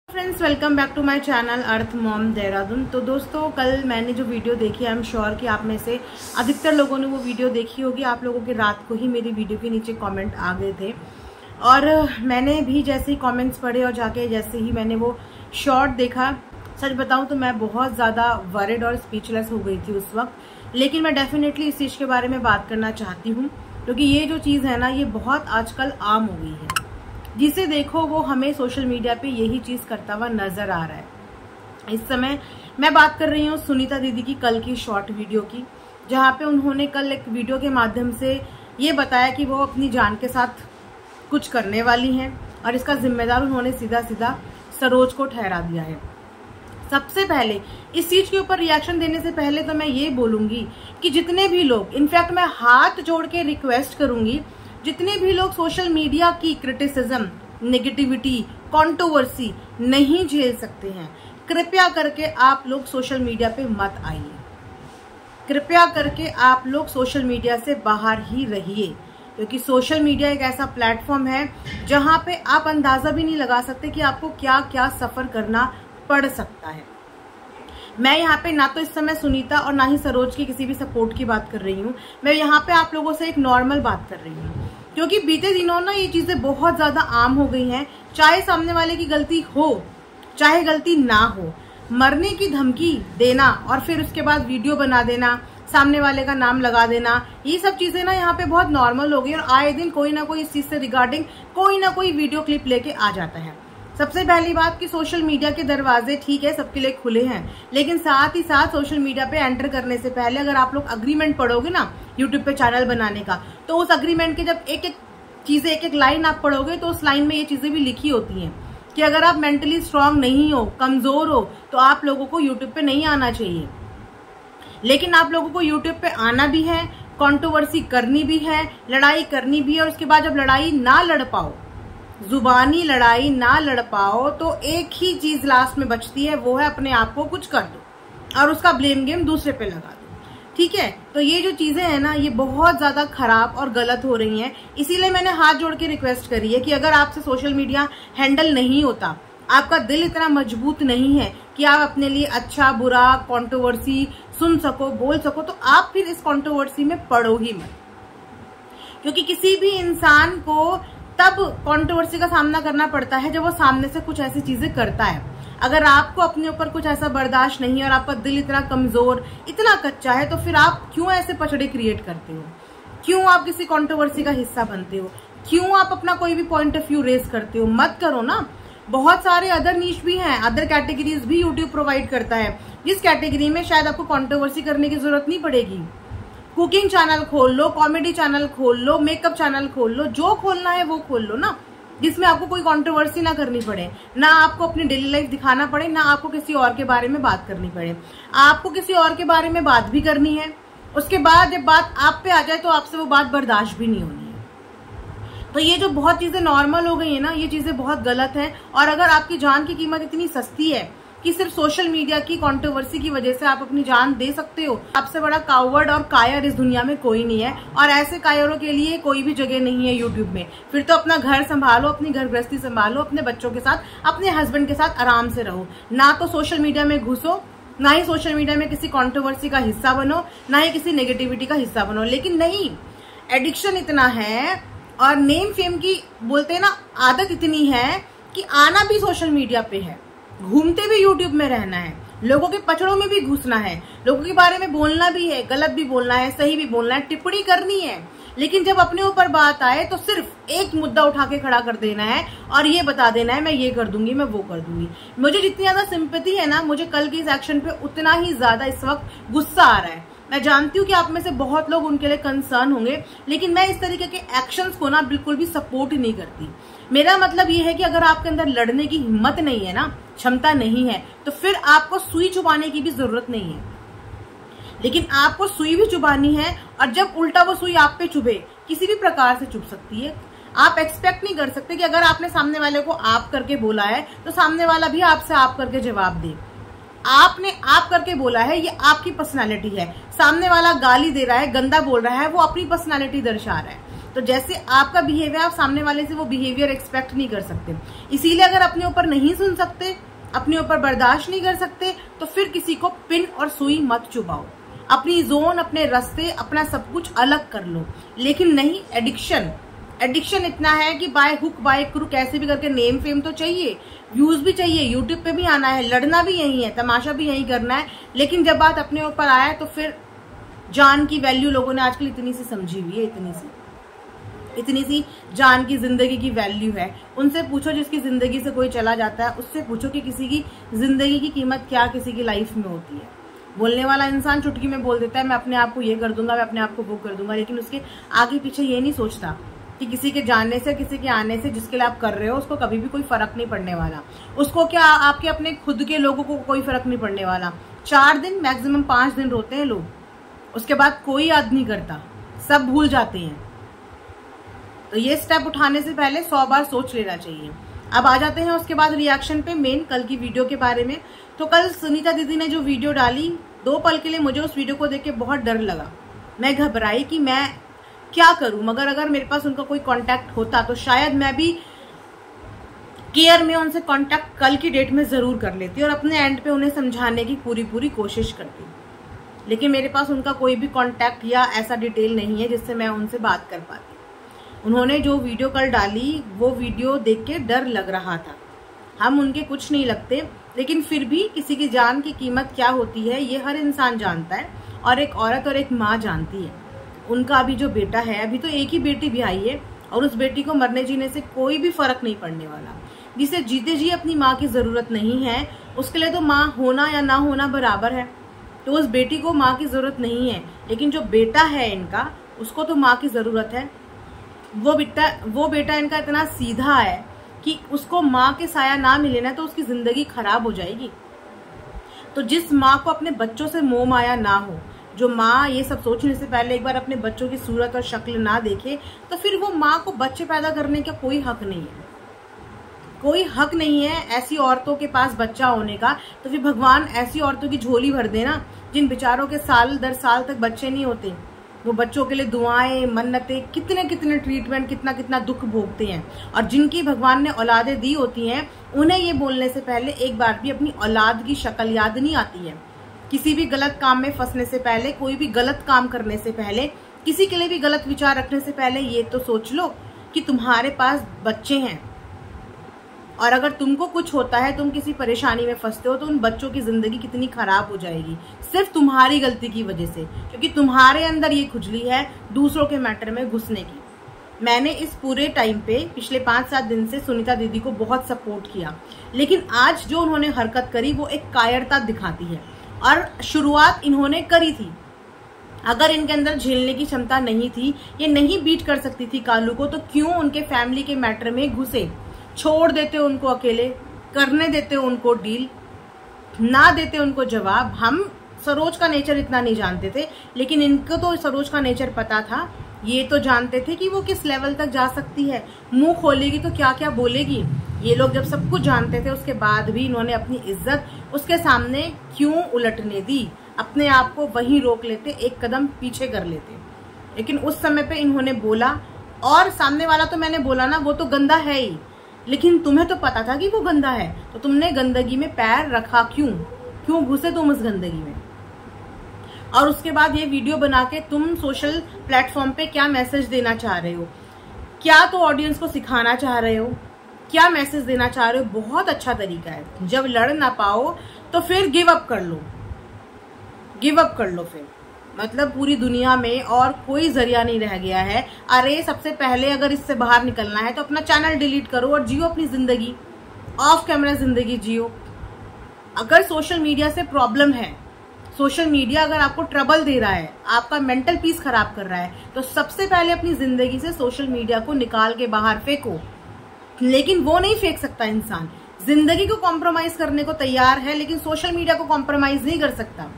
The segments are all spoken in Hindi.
Friends, welcome back to my channel earth mom Dehradun. तो दोस्तों, कल मैंने जो वीडियो देखी, आई एम श्योर कि आप में से अधिकतर लोगों ने वो वीडियो देखी होगी। आप लोगों के रात को ही मेरी वीडियो के नीचे कमेंट आ गए थे और मैंने भी जैसे ही कमेंट्स पढ़े और जाके जैसे ही मैंने वो शॉर्ट देखा, सच बताऊं तो मैं बहुत ज़्यादा वरिड और स्पीचलेस हो गई थी उस वक्त। लेकिन मैं डेफिनेटली इस चीज़ के बारे में बात करना चाहती हूँ क्योंकि ये जो चीज़ है ना, ये बहुत आजकल आम हो गई है। जिसे देखो वो हमें सोशल मीडिया पे यही चीज करता हुआ नजर आ रहा है। इस समय मैं बात कर रही हूँ सुनीता दीदी की कल की शॉर्ट वीडियो की, जहाँ पे उन्होंने कल एक वीडियो के माध्यम से ये बताया कि वो अपनी जान के साथ कुछ करने वाली हैं और इसका जिम्मेदार उन्होंने सीधा सीधा सरोज को ठहरा दिया है। सबसे पहले इस चीज के ऊपर रिएक्शन देने से पहले तो मैं ये बोलूंगी कि जितने भी लोग, इनफैक्ट मैं हाथ जोड़ के रिक्वेस्ट करूंगी, जितने भी लोग सोशल मीडिया की क्रिटिसिज्म, नेगेटिविटी, कंट्रोवर्सी नहीं झेल सकते हैं, कृपया करके आप लोग सोशल मीडिया पे मत आइए। कृपया करके आप लोग सोशल मीडिया से बाहर ही रहिए, क्योंकि सोशल मीडिया एक ऐसा प्लेटफॉर्म है जहां पे आप अंदाजा भी नहीं लगा सकते कि आपको क्या क्या सफर करना पड़ सकता है। मैं यहाँ पे ना तो इस समय सुनीता और ना ही सरोज की किसी भी सपोर्ट की बात कर रही हूँ। मैं यहाँ पे आप लोगों से एक नॉर्मल बात कर रही हूँ, क्योंकि बीते दिनों ना ये चीजें बहुत ज्यादा आम हो गई हैं। चाहे सामने वाले की गलती हो चाहे गलती ना हो, मरने की धमकी देना और फिर उसके बाद वीडियो बना देना, सामने वाले का नाम लगा देना, ये सब चीजें ना यहाँ पे बहुत नॉर्मल हो गई और आए दिन कोई ना कोई इस चीज से रिगार्डिंग कोई ना कोई वीडियो क्लिप लेके आ जाता है। सबसे पहली बात कि सोशल मीडिया के दरवाजे ठीक है सबके लिए खुले हैं, लेकिन साथ ही साथ सोशल मीडिया पे एंटर करने से पहले अगर आप लोग अग्रीमेंट पढ़ोगे ना यूट्यूब पे चैनल बनाने का, तो उस अग्रीमेंट के जब एक एक चीजें, एक एक लाइन आप पढ़ोगे तो उस लाइन में ये चीजें भी लिखी होती हैं कि अगर आप मेंटली स्ट्रांग नहीं हो, कमजोर हो, तो आप लोगों को यूट्यूब पे नहीं आना चाहिए। लेकिन आप लोगों को यूट्यूब पे आना भी है, कंट्रोवर्सी करनी भी है, लड़ाई करनी भी है, और उसके बाद जब लड़ाई ना लड़ पाओ, जुबानी लड़ाई ना लड़ पाओ, तो एक ही चीज लास्ट में बचती है, वो है अपने आप को कुछ कर दो और उसका ब्लेम गेम दूसरे पे लगा दो। ठीक है, तो ये जो चीजें हैं ना, ये बहुत ज्यादा खराब और गलत हो रही हैं। इसीलिए मैंने हाथ जोड़ के रिक्वेस्ट करी है कि अगर आपसे सोशल मीडिया हैंडल नहीं होता, आपका दिल इतना मजबूत नहीं है कि आप अपने लिए अच्छा बुरा कंट्रोवर्सी सुन सको, बोल सको, तो आप फिर इस कंट्रोवर्सी में पड़ो ही मत। क्योंकि किसी भी इंसान को तब कंट्रोवर्सी का सामना करना पड़ता है जब वो सामने से कुछ ऐसी चीजें करता है। अगर आपको अपने ऊपर कुछ ऐसा बर्दाश्त नहीं है और आपका दिल इतना कमजोर, इतना कच्चा है, तो फिर आप क्यों ऐसे पचड़े क्रिएट करते हो? क्यों आप किसी कंट्रोवर्सी का हिस्सा बनते हो? क्यों आप अपना कोई भी पॉइंट ऑफ व्यू रेज करते हो? मत करो ना। बहुत सारे अदर नीश भी हैं, अदर कैटेगरीज भी यूट्यूब प्रोवाइड करता है, जिस कैटेगरी में शायद आपको कंट्रोवर्सी करने की जरूरत नहीं पड़ेगी। कुकिंग चैनल खोल लो, कॉमेडी चैनल खोल लो, मेकअप चैनल खोल लो, जो खोलना है वो खोल लो ना, जिसमें आपको कोई कंट्रोवर्सी ना करनी पड़े, ना आपको अपनी डेली लाइफ दिखाना पड़े, ना आपको किसी और के बारे में बात करनी पड़े। आपको किसी और के बारे में बात भी करनी है, उसके बाद जब बात आप पे आ जाए तो आपसे वो बात बर्दाश्त भी नहीं होनी है। तो ये जो बहुत चीजें नॉर्मल हो गई है ना, ये चीजें बहुत गलत है। और अगर आपकी जान की कीमत इतनी सस्ती है कि सिर्फ सोशल मीडिया की कंट्रोवर्सी की वजह से आप अपनी जान दे सकते हो, आपसे बड़ा कावर्ड और कायर इस दुनिया में कोई नहीं है, और ऐसे कायरों के लिए कोई भी जगह नहीं है यूट्यूब में। फिर तो अपना घर संभालो, अपनी घर गृहस्थी संभालो, अपने बच्चों के साथ, अपने हस्बैंड के साथ आराम से रहो, ना तो सोशल मीडिया में घुसो, ना ही सोशल मीडिया में किसी कंट्रोवर्सी का हिस्सा बनो, ना ही किसी नेगेटिविटी का हिस्सा बनो। लेकिन नहीं, एडिक्शन इतना है और नेम फेम की बोलते हैं ना आदत इतनी है कि आना भी सोशल मीडिया पे है, घूमते भी यूट्यूब में रहना है, लोगों के पचड़ों में भी घुसना है, लोगों के बारे में बोलना भी है, गलत भी बोलना है, सही भी बोलना है, टिप्पणी करनी है। लेकिन जब अपने ऊपर बात आए तो सिर्फ एक मुद्दा उठा के खड़ा कर देना है और ये बता देना है मैं ये कर दूंगी, मैं वो कर दूंगी। मुझे जितनी ज्यादा सिंपैथी है ना, मुझे कल के इस एक्शन पे उतना ही ज्यादा इस वक्त गुस्सा आ रहा है। मैं जानती हूँ कि आप में से बहुत लोग उनके लिए कंसर्न होंगे, लेकिन मैं इस तरीके के एक्शंस को ना बिल्कुल भी सपोर्ट नहीं करती। मेरा मतलब ये है कि अगर आपके अंदर लड़ने की हिम्मत नहीं है ना, क्षमता नहीं है, तो फिर आपको सुई चुबाने की भी जरूरत नहीं है। लेकिन आपको सुई भी चुबानी है, और जब उल्टा वो सुई आप पे चुभे, किसी भी प्रकार से चुभ सकती है। आप एक्सपेक्ट नहीं कर सकते कि अगर आपने सामने वाले को आप करके बोला है तो सामने वाला भी आपसे आप करके जवाब दे। आपने आप करके बोला है, ये आपकी पर्सनालिटी है। सामने वाला गाली दे रहा है, गंदा बोल रहा है, वो अपनी पर्सनालिटी दर्शा रहा है। तो जैसे आपका बिहेवियर, आप सामने वाले से वो बिहेवियर एक्सपेक्ट नहीं कर सकते। इसीलिए अगर अपने ऊपर नहीं सुन सकते, अपने ऊपर बर्दाश्त नहीं कर सकते, तो फिर किसी को पिन और सुई मत चुबाओ। अपनी जोन, अपने रास्ते, अपना सब कुछ अलग कर लो। लेकिन नहीं, एडिक्शन इतना है कि बाय हुक बाय क्रूक कैसे भी करके नेम फेम तो चाहिए, व्यूज भी चाहिए, यूट्यूब पे भी आना है, लड़ना भी यही है, तमाशा भी यही करना है। लेकिन जब बात अपने ऊपर आए तो फिर जान की वैल्यू लोगों ने आजकल इतनी सी समझी हुई है, इतनी सी जान की, जिंदगी की वैल्यू है। उनसे पूछो जिसकी जिंदगी से कोई चला जाता है, उससे पूछो कि किसी की जिंदगी की कीमत क्या किसी की लाइफ में होती है। बोलने वाला इंसान चुटकी में बोल देता है मैं अपने आप को ये कर दूंगा, मैं अपने आप को वो कर दूंगा, लेकिन उसके आगे पीछे ये नहीं सोचता कि किसी के जानने से, किसी के आने से जिसके लिए आप कर रहे हो उसको कभी भी कोई फर्क नहीं पड़ने वाला। उसको क्या, आपके अपने खुद के लोगों को कोई फर्क नहीं पड़ने वाला। 4 दिन मैक्सिमम 5 दिन रोते हैं लोग, उसके बाद कोई याद नहीं करता, सब भूल जाते हैं। तो ये स्टेप उठाने से पहले 100 बार सोच लेना चाहिए। अब आ जाते हैं उसके बाद रिएक्शन पे, मेन कल की वीडियो के बारे में। तो कल सुनीता दीदी ने जो वीडियो डाली, 2 पल के लिए मुझे उस वीडियो को देख के बहुत डर लगा। मैं घबराई कि मैं क्या करूं, मगर अगर मेरे पास उनका कोई कांटेक्ट होता तो शायद मैं भी केयर में उनसे कांटेक्ट कल की डेट में जरूर कर लेती और अपने एंड पे उन्हें समझाने की पूरी कोशिश करती। लेकिन मेरे पास उनका कोई भी कांटेक्ट या ऐसा डिटेल नहीं है जिससे मैं उनसे बात कर पाती। उन्होंने जो वीडियो कल डाली, वो वीडियो देख के डर लग रहा था। हम उनके कुछ नहीं लगते, लेकिन फिर भी किसी की जान की कीमत क्या होती है ये हर इंसान जानता है, और एक औरत और एक माँ जानती है। उनका अभी जो बेटा है, अभी तो एक ही बेटी भी आई है, और उस बेटी को मरने जीने से कोई भी फर्क नहीं पड़ने वाला। जिसे जीते जी अपनी माँ की जरूरत नहीं है, उसके लिए तो माँ होना या ना होना बराबर है। तो उस बेटी को माँ की जरूरत नहीं है, लेकिन जो बेटा है इनका, उसको तो माँ की जरूरत है। वो बेटा इनका इतना सीधा है कि उसको माँ के साया ना मिले ना तो उसकी जिंदगी खराब हो जाएगी। तो जिस माँ को अपने बच्चों से मोह माया ना हो, जो माँ ये सब सोचने से पहले एक बार अपने बच्चों की सूरत और शक्ल ना देखे, तो फिर वो माँ को बच्चे पैदा करने का कोई हक नहीं है। कोई हक नहीं है ऐसी औरतों के पास बच्चा होने का। तो फिर भगवान ऐसी औरतों की झोली भर देना जिन बेचारों के साल दर साल तक बच्चे नहीं होते। वो बच्चों के लिए दुआएं, मन्नतें, कितने ट्रीटमेंट, कितना दुख भोगते हैं। और जिनकी भगवान ने औलादें दी होती हैं, उन्हें ये बोलने से पहले एक बार भी अपनी औलाद की शक्ल याद नहीं आती है। किसी भी गलत काम में फंसने से पहले, कोई भी गलत काम करने से पहले, किसी के लिए भी गलत विचार रखने से पहले ये तो सोच लो कि तुम्हारे पास बच्चे हैं, और अगर तुमको कुछ होता है, तुम किसी परेशानी में फंसते हो, तो उन बच्चों की जिंदगी कितनी खराब हो जाएगी सिर्फ तुम्हारी गलती की वजह से, क्योंकि तुम्हारे अंदर ये खुजली है दूसरों के मैटर में घुसने की। मैंने इस पूरे टाइम पे पिछले 5-7 दिन से सुनीता दीदी को बहुत सपोर्ट किया, लेकिन आज जो उन्होंने हरकत करी वो एक कायरता दिखाती है। और शुरुआत इन्होंने करी थी, अगर इनके अंदर झेलने की क्षमता नहीं थी, ये नहीं बीट कर सकती थी कालू को, तो क्यों उनके फैमिली के मैटर में घुसे? छोड़ देते उनको अकेले, करने देते उनको डील, ना देते उनको जवाब। हम सरोज का नेचर इतना नहीं जानते थे, लेकिन इनको तो सरोज का नेचर पता था। ये तो जानते थे कि वो किस लेवल तक जा सकती है, मुंह खोलेगी तो क्या क्या बोलेगी। ये लोग जब सब कुछ जानते थे, उसके बाद भी इन्होंने अपनी इज्जत उसके सामने क्यों उलटने दी? अपने आप को वहीं रोक लेते, एक कदम पीछे कर लेते। लेकिन उस समय पे इन्होंने बोला, और सामने वाला तो मैंने बोला ना, वो तो गंदा है ही, लेकिन तुम्हें तो पता था कि वो गंदा है, तो तुमने गंदगी में पैर रखा क्यों घुसे तुम उस गंदगी में? और उसके बाद ये वीडियो बना के तुम सोशल प्लेटफॉर्म पे क्या मैसेज देना चाह रहे हो? क्या तो ऑडियंस को सिखाना चाह रहे हो? क्या मैसेज देना चाह रहे हो? बहुत अच्छा तरीका है। जब लड़ ना पाओ तो फिर गिव अप कर लो फिर। मतलब पूरी दुनिया में और कोई जरिया नहीं रह गया है। अरे सबसे पहले अगर इससे बाहर निकलना है तो अपना चैनल डिलीट करो और जियो अपनी जिंदगी, ऑफ कैमरा जिंदगी जियो। अगर सोशल मीडिया से प्रॉब्लम है, सोशल मीडिया अगर आपको ट्रबल दे रहा है, आपका मेंटल पीस खराब कर रहा है, तो सबसे पहले अपनी जिंदगी से सोशल मीडिया को निकाल के बाहर फेंको। लेकिन वो नहीं फेंक सकता इंसान। जिंदगी को कॉम्प्रोमाइज करने को तैयार है, लेकिन सोशल मीडिया को कॉम्प्रोमाइज नहीं कर सकता।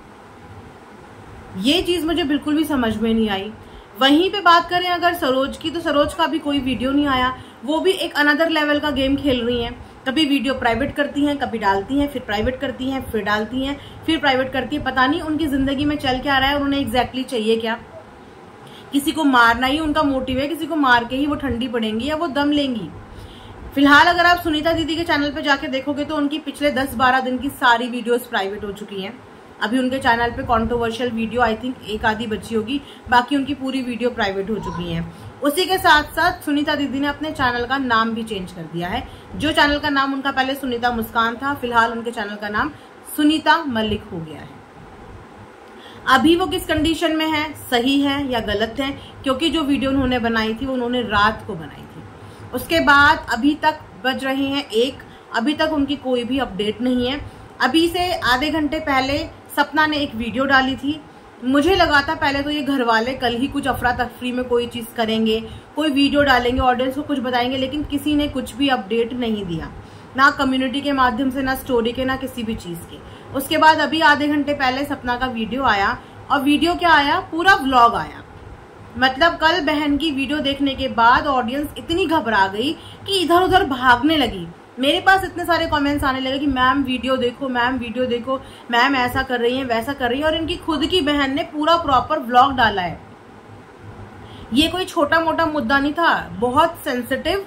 ये चीज मुझे बिल्कुल भी समझ में नहीं आई। वहीं पे बात करें अगर सरोज की, तो सरोज का भी कोई वीडियो नहीं आया। वो भी एक अनदर लेवल का गेम खेल रही हैं। कभी वीडियो प्राइवेट करती हैं, कभी डालती हैं, फिर प्राइवेट करती हैं, फिर डालती हैं, फिर प्राइवेट करती है। पता नहीं उनकी जिंदगी में चल क्या रहा है और उन्हें एग्जैक्टली चाहिए क्या। किसी को मारना ही उनका मोटिव है, किसी को मार के ही वो ठंडी पड़ेंगी या वो दम लेंगी। फिलहाल अगर आप सुनीता दीदी के चैनल पे जाके देखोगे तो उनकी पिछले 10-12 दिन की सारी वीडियोस प्राइवेट हो चुकी हैं। अभी उनके चैनल पे कंट्रोवर्शियल वीडियो आई थिंक एक आधी बची होगी, बाकी उनकी पूरी वीडियो प्राइवेट हो चुकी है। उसी के साथ साथ सुनीता दीदी ने अपने चैनल का नाम भी चेंज कर दिया है। जो चैनल का नाम उनका पहले सुनीता मुस्कान था, फिलहाल उनके चैनल का नाम सुनीता मलिक हो गया है। अभी वो किस कंडीशन में है, सही है या गलत है, क्योंकि जो वीडियो उन्होंने बनाई थी वो उन्होंने रात को बनाई थी। उसके बाद अभी तक बज रहे हैं 1, अभी तक उनकी कोई भी अपडेट नहीं है। अभी से आधे घंटे पहले सपना ने एक वीडियो डाली थी। मुझे लगा था पहले तो ये घर वाले कल ही कुछ अफरा तफरी में कोई चीज करेंगे, कोई वीडियो डालेंगे, ऑडियंस को कुछ बताएंगे, लेकिन किसी ने कुछ भी अपडेट नहीं दिया, ना कम्युनिटी के माध्यम से, ना स्टोरी के, ना किसी भी चीज के। उसके बाद अभी आधे घंटे पहले सपना का वीडियो आया, और वीडियो क्या आया, पूरा व्लॉग आया। मतलब कल बहन की वीडियो देखने के बाद ऑडियंस इतनी घबरा गई कि इधर उधर भागने लगी। मेरे पास इतने सारे कमेंट्स आने लगे कि मैम वीडियो देखो, मैम वीडियो देखो, मैम ऐसा कर रही है, वैसा कर रही है। और इनकी खुद की बहन ने पूरा प्रॉपर व्लॉग डाला है। ये कोई छोटा मोटा मुद्दा नहीं था, बहुत सेंसिटिव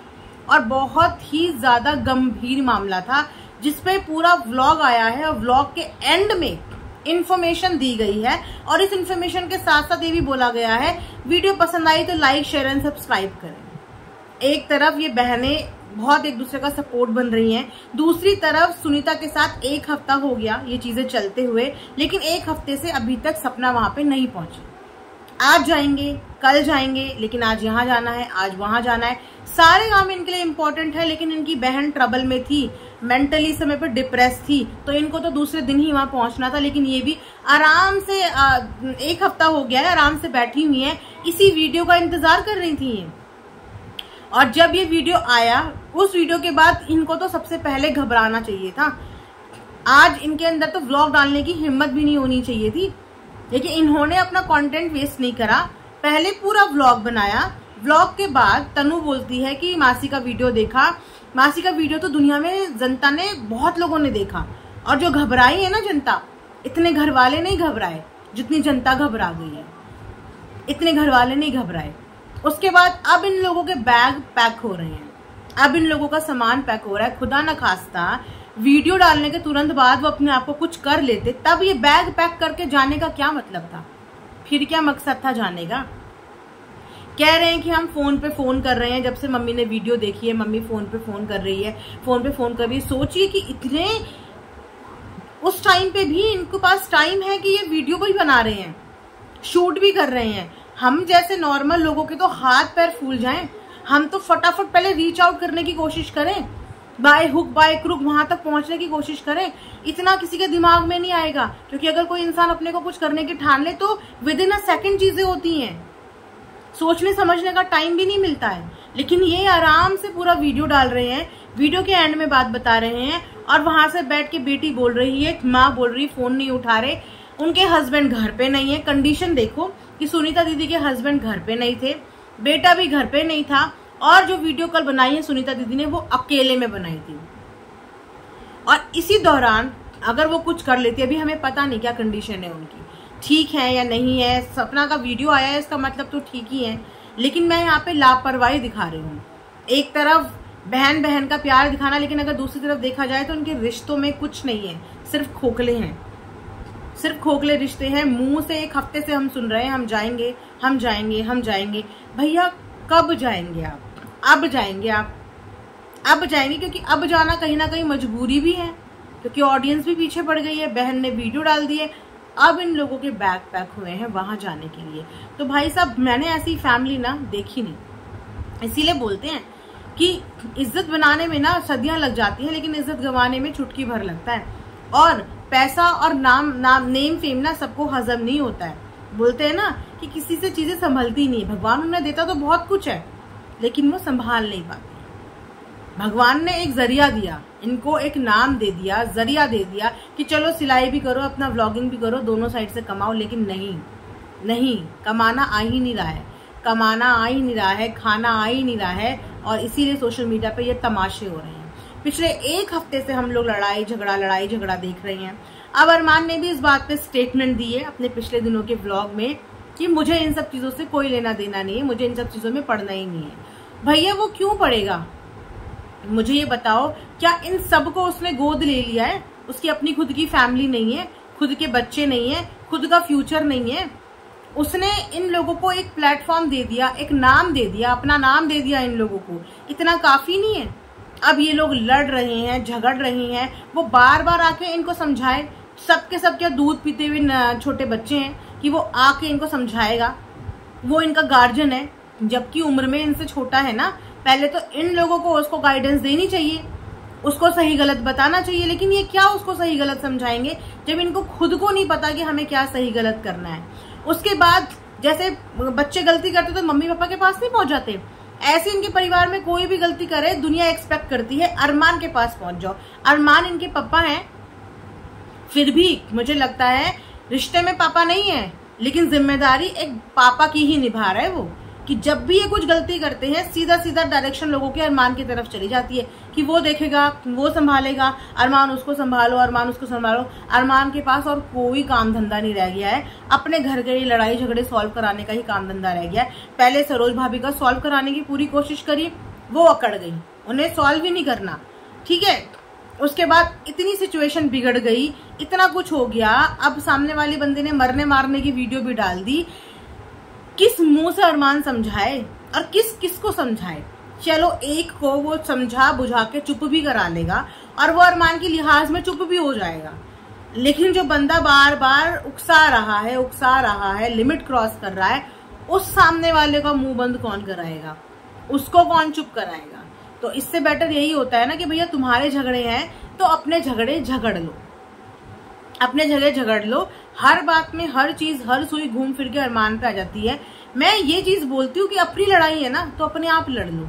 और बहुत ही ज्यादा गंभीर मामला था, जिसपे पूरा व्लॉग आया है। और व्लॉग के एंड में इन्फॉर्मेशन दी गई है, और इस इन्फॉर्मेशन के साथ साथ ये भी बोला गया है वीडियो पसंद आई तो लाइक, शेयर एंड सब्सक्राइब करें। एक तरफ ये बहनें बहुत एक दूसरे का सपोर्ट बन रही हैं, दूसरी तरफ सुनीता के साथ 1 हफ्ता हो गया ये चीजें चलते हुए, लेकिन 1 हफ्ते से अभी तक सपना वहां पे नहीं पहुंची। आज जाएंगे, कल जाएंगे, लेकिन आज यहाँ जाना है, आज वहां जाना है। सारे काम इनके लिए इम्पोर्टेंट है, लेकिन इनकी बहन ट्रबल में थी, मेंटली समय पर डिप्रेस थी, तो इनको तो दूसरे दिन ही वहां पहुंचना था। लेकिन ये भी आराम से 1 हफ्ता हो गया है, आराम से बैठी हुई है, इसी वीडियो का इंतजार कर रही थी ये। और जब ये वीडियो आया, उस वीडियो के बाद इनको तो सबसे पहले घबराना चाहिए था। आज इनके अंदर तो व्लॉग डालने की हिम्मत भी नहीं होनी चाहिए थी, लेकिन इन्होंने अपना कंटेंट वेस्ट नहीं करा, पहले पूरा व्लॉग बनाया। व्लॉग के बाद तनु बोलती है कि मासी का वीडियो देखा। मासी का वीडियो तो दुनिया में जनता ने, बहुत लोगों ने देखा, और जो घबराई है ना जनता, इतने घर वाले नहीं घबराए जितनी जनता घबरा गई है, इतने घर वाले नहीं घबराए। उसके बाद अब इन लोगों के बैग पैक हो रहे हैं, अब इन लोगों का सामान पैक हो रहा है। खुदा न खास्ता वीडियो डालने के तुरंत बाद वो अपने आप को कुछ कर लेते, तब ये बैग पैक करके जाने का क्या मतलब था, फिर क्या मकसद था जाने का। कह रहे हैं कि हम फोन पे फोन कर रहे हैं, जब से मम्मी ने वीडियो देखी है मम्मी फोन पे फोन कर रही है, फोन पे फोन कर रही है। सोचिए कि इतने उस टाइम पे भी इनके पास टाइम है कि ये वीडियो भी बना रहे हैं, शूट भी कर रहे हैं। हम जैसे नॉर्मल लोगों के तो हाथ पैर फूल जाएं, हम तो फटाफट पहले रीच आउट करने की कोशिश करें, बाय हुक बाय क्रुक वहां तक पहुंचने की कोशिश करें। इतना किसी के दिमाग में नहीं आएगा, क्योंकि अगर कोई इंसान अपने को कुछ करने की ठान ले तो विद इन अ सेकंड चीजें होती हैं, सोचने समझने का टाइम भी नहीं मिलता है। लेकिन ये आराम से पूरा वीडियो डाल रहे हैं, वीडियो के एंड में बात बता रहे हैं, और वहां से बैठ के बेटी बोल रही है, माँ बोल रही फोन नहीं उठा रहे, उनके हस्बैंड घर पे नहीं है। कंडीशन देखो कि सुनीता दीदी के हस्बैंड घर पे नहीं थे, बेटा भी घर पे नहीं था, और जो वीडियो कल बनाई है सुनीता दीदी ने वो अकेले में बनाई थी। और इसी दौरान अगर वो कुछ कर लेती, अभी हमें पता नहीं क्या कंडीशन है उनकी, ठीक है या नहीं है। सपना का वीडियो आया है, इसका मतलब तो ठीक ही है, लेकिन मैं यहाँ पे लापरवाही दिखा रही हूँ। एक तरफ बहन बहन का प्यार दिखाना, लेकिन अगर दूसरी तरफ देखा जाए तो उनके रिश्तों में कुछ नहीं है, सिर्फ खोखले हैं, सिर्फ खोखले रिश्ते हैं। मुंह से 1 हफ्ते से हम सुन रहे हैं हम जाएंगे, हम जाएंगे, हम जाएंगे। भैया कब जाएंगे आप? अब जाएंगे आप, अब जाएंगे, क्योंकि अब जाना कहीं ना कहीं मजबूरी भी है, क्योंकि ऑडियंस भी पीछे पड़ गई है, बहन ने वीडियो डाल दी है। अब इन लोगों के बैग पैक हुए हैं वहां जाने के लिए। तो भाई साहब, मैंने ऐसी फैमिली ना देखी नहीं, इसीलिए बोलते हैं कि इज्जत बनाने में ना सदियां लग जाती हैं, लेकिन इज्जत गंवाने में चुटकी भर लगता है। और पैसा और नेम फेम ना सबको हजम नहीं होता है। बोलते हैं ना कि किसी से चीजें संभलती नहीं, भगवान उन्हें देता तो बहुत कुछ है, लेकिन वो संभाल नहीं पाते। भगवान ने एक जरिया दिया, इनको एक नाम दे दिया, जरिया दे दिया कि चलो सिलाई भी करो, अपना व्लॉगिंग भी करो, दोनों साइड से कमाओ। लेकिन नहीं, कमाना आ ही नहीं रहा है, कमाना आ ही नहीं रहा है, खाना आ ही नहीं रहा है, और इसीलिए सोशल मीडिया पे ये तमाशे हो रहे हैं। पिछले 1 हफ्ते से हम लोग लड़ाई झगड़ा देख रहे हैं। अब अरमान ने भी इस बात पे स्टेटमेंट दी है अपने पिछले दिनों के व्लॉग में कि मुझे इन सब चीजों से कोई लेना देना नहीं है, मुझे इन सब चीजों में पढ़ना ही नहीं है। भैया वो क्यों पढ़ेगा? मुझे ये बताओ, क्या इन सब को उसने गोद ले लिया है? उसकी अपनी खुद की फैमिली नहीं है, खुद के बच्चे नहीं है, खुद का फ्यूचर नहीं है? उसने इन लोगों को एक प्लेटफॉर्म दे दिया, एक नाम दे दिया, अपना नाम दे दिया इन लोगों को। इतना काफी नहीं है? अब ये लोग लड़ रहे हैं, झगड़ रहे हैं, वो बार बार आके इनको समझाए। सबके सब क्या दूध पीते हुए छोटे बच्चे हैं कि वो आके इनको समझाएगा? वो इनका गार्जियन है, जबकि उम्र में इनसे छोटा है ना। पहले तो इन लोगों को उसको गाइडेंस देनी चाहिए, उसको सही गलत बताना चाहिए। लेकिन ये क्या उसको सही गलत समझाएंगे जब इनको खुद को नहीं पता कि हमें क्या सही गलत करना है। उसके बाद जैसे बच्चे गलती करते तो मम्मी पापा के पास नहीं पहुंच जाते, ऐसे इनके परिवार में कोई भी गलती करे दुनिया एक्सपेक्ट करती है अरमान के पास पहुंच जाओ। अरमान इनके पापा हैं, फिर भी मुझे लगता है रिश्ते में पापा नहीं है, लेकिन जिम्मेदारी एक पापा की ही निभा रहा है वो, कि जब भी ये कुछ गलती करते हैं सीधा सीधा डायरेक्शन लोगों के अरमान की तरफ चली जाती है कि वो देखेगा, वो संभालेगा, अरमान उसको संभालो, अरमान उसको संभालो। अरमान के पास और कोई काम धंधा नहीं रह गया है, अपने घर के लड़ाई झगड़े सॉल्व कराने का ही काम धंधा रह गया है। पहले सरोज भाभी का सॉल्व कराने की पूरी कोशिश करी, वो अकड़ गई, उन्हें सॉल्व ही नहीं करना, ठीक है। उसके बाद इतनी सिचुएशन बिगड़ गई, इतना कुछ हो गया, अब सामने वाली बंदे ने मरने मारने की वीडियो भी डाल दी। किस मुंह से अरमान समझाए और किस किस को समझाए? चलो एक को वो समझा बुझा के चुप भी करा लेगा और वो अरमान की लिहाज में चुप भी हो जाएगा, लेकिन जो बंदा बार बार उकसा रहा है, लिमिट क्रॉस कर रहा है, उस सामने वाले का मुंह बंद कौन कराएगा? उसको कौन चुप कराएगा? तो इससे बेटर यही होता है ना कि भैया तुम्हारे झगड़े हैं तो अपने झगड़े झगड़ लो, अपने झगड़े झगड़ लो। हर बात में हर चीज, हर सुई घूम फिर के अरमान पे आ जाती है। मैं ये चीज बोलती हूँ कि अपनी लड़ाई है ना तो अपने आप लड़ लो।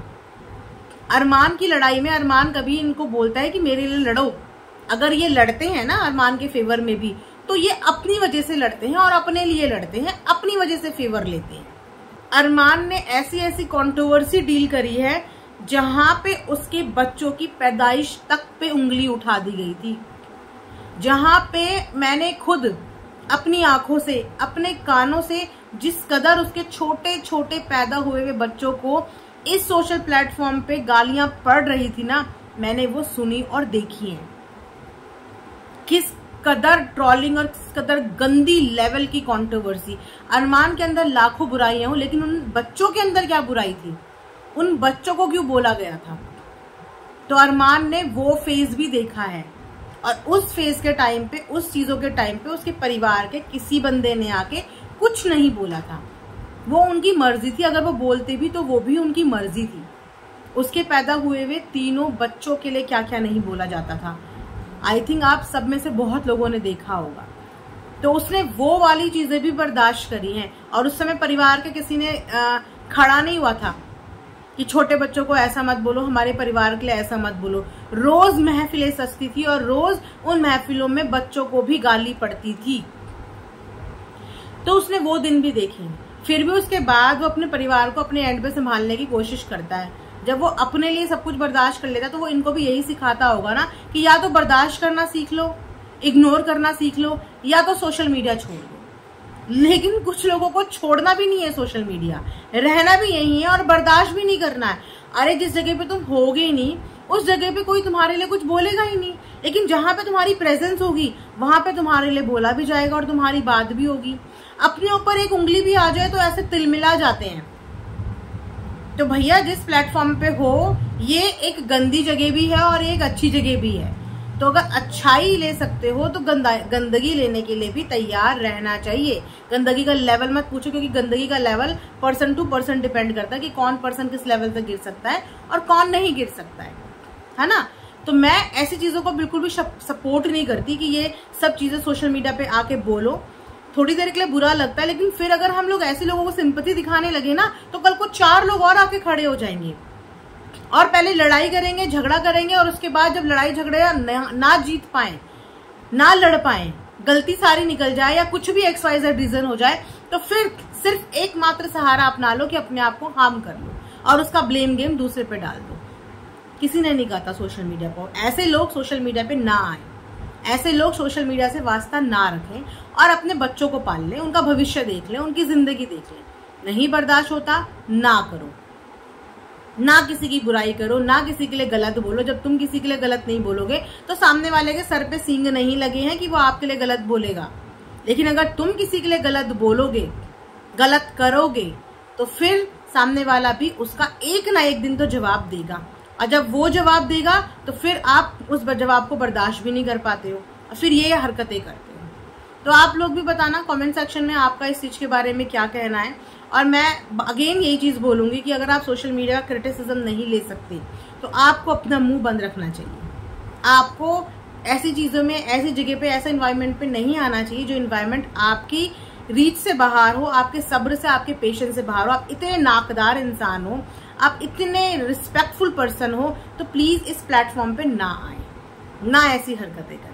अरमान की लड़ाई में अरमान कभी इनको बोलता है कि मेरे लिए लड़ो। अगर ये लड़ते हैं ना अरमान के फेवर में भी, तो ये अपनी वजह से लड़ते हैं और अपने लिए लड़ते हैं, अपनी वजह से फेवर लेते हैं। अरमान ने ऐसी ऐसी कंट्रोवर्सी डील करी है जहां पे उसके बच्चों की पैदाइश तक पे उंगली उठा दी गई थी, जहां पे मैंने खुद अपनी आंखों से, अपने कानों से जिस कदर उसके छोटे छोटे पैदा हुए हुए बच्चों को इस सोशल प्लेटफॉर्म पे गालियां पड़ रही थी ना, मैंने वो सुनी और देखी है। किस कदर ट्रोलिंग और किस कदर गंदी लेवल की कंट्रोवर्सी। अरमान के अंदर लाखों बुराइयां हो, लेकिन उन बच्चों के अंदर क्या बुराई थी? उन बच्चों को क्यों बोला गया था? तो अरमान ने वो फेज भी देखा है और उस फेज के टाइम पे, उस चीजों के टाइम पे उसके परिवार के किसी बंदे ने आके कुछ नहीं बोला था। वो उनकी मर्जी थी, अगर वो बोलते भी तो वो भी उनकी मर्जी थी। उसके पैदा हुए हुए तीनों बच्चों के लिए क्या क्या नहीं बोला जाता था, आई थिंक आप सब में से बहुत लोगों ने देखा होगा। तो उसने वो वाली चीजें भी बर्दाश्त करी हैं और उस समय परिवार के किसी ने खड़ा नहीं हुआ था कि छोटे बच्चों को ऐसा मत बोलो, हमारे परिवार के लिए ऐसा मत बोलो। रोज महफिलें सजती थी और रोज उन महफिलों में बच्चों को भी गाली पड़ती थी। तो उसने वो दिन भी देखे, फिर भी उसके बाद वो अपने परिवार को अपने एंड पे संभालने की कोशिश करता है। जब वो अपने लिए सब कुछ बर्दाश्त कर लेता तो वो इनको भी यही सिखाता होगा ना कि या तो बर्दाश्त करना सीख लो, इग्नोर करना सीख लो, या तो सोशल मीडिया छोड़ दो। लेकिन कुछ लोगों को छोड़ना भी नहीं है सोशल मीडिया, रहना भी यही है और बर्दाश्त भी नहीं करना है। अरे जिस जगह पे तुम होगे ही नहीं उस जगह पे कोई तुम्हारे लिए कुछ बोलेगा ही नहीं, लेकिन जहां पे तुम्हारी प्रेजेंस होगी वहां पे तुम्हारे लिए बोला भी जाएगा और तुम्हारी बात भी होगी। अपने ऊपर एक उंगली भी आ जाए तो ऐसे तिलमिला जाते हैं। तो भैया जिस प्लेटफॉर्म पे हो, ये एक गंदी जगह भी है और एक अच्छी जगह भी है। तो अगर अच्छाई ले सकते हो तो गंदगी लेने के लिए भी तैयार रहना चाहिए। गंदगी का लेवल मत पूछो, क्योंकि गंदगी का level person to person depend करता है कि कौन पर्सन किस लेवल तक गिर सकता है और कौन नहीं गिर सकता है ना। तो मैं ऐसी चीजों को बिल्कुल भी सपोर्ट नहीं करती कि ये सब चीजें सोशल मीडिया पे आके बोलो। थोड़ी देर के लिए बुरा लगता है, लेकिन फिर अगर हम लोग ऐसे लोगों को सिंपैथी दिखाने लगे ना तो कल को 4 लोग और आके खड़े हो जाएंगे और पहले लड़ाई करेंगे, झगड़ा करेंगे, और उसके बाद जब लड़ाई झगड़े ना जीत पाए, ना लड़ पाए, गलती सारी निकल जाए या कुछ भी XYZ रीजन हो जाए, तो फिर सिर्फ एकमात्र सहारा अपना लो कि अपने आप को हार्म कर लो और उसका ब्लेम गेम दूसरे पे डाल दो। किसी ने नहीं कहा था सोशल मीडिया पर, ऐसे लोग सोशल मीडिया पे ना आए। ऐसे लोग सोशल मीडिया से वास्ता ना रखें और अपने बच्चों को पाल लें, उनका भविष्य देख लें, उनकी जिंदगी देख लें। नहीं बर्दाश्त होता ना करो, ना किसी की बुराई करो, ना किसी के लिए गलत बोलो। जब तुम किसी के लिए गलत नहीं बोलोगे तो सामने वाले के सर पे सींग नहीं लगे हैं कि वो आपके लिए गलत बोलेगा। लेकिन अगर तुम किसी के लिए गलत बोलोगे, गलत करोगे, तो फिर सामने वाला भी उसका एक ना एक दिन तो जवाब देगा। और जब वो जवाब देगा तो फिर आप उस जवाब को बर्दाश्त भी नहीं कर पाते हो और फिर ये हरकतें करते हो। तो आप लोग भी बताना कमेंट सेक्शन में आपका इस चीज के बारे में क्या कहना है। और मैं अगेन यही चीज बोलूंगी कि अगर आप सोशल मीडिया का क्रिटिसिज्म नहीं ले सकते तो आपको अपना मुंह बंद रखना चाहिए। आपको ऐसी चीजों में, ऐसी जगह पे, ऐसे इन्वायरमेंट पे नहीं आना चाहिए जो इन्वायरमेंट आपकी रीच से बाहर हो, आपके सब्र से, आपके पेशेंस से बाहर हो। आप इतने नाकदार इंसान हो, आप इतने रिस्पेक्टफुल पर्सन हो, तो प्लीज इस प्लेटफॉर्म पे ना आए, ना ऐसी हरकतें करें।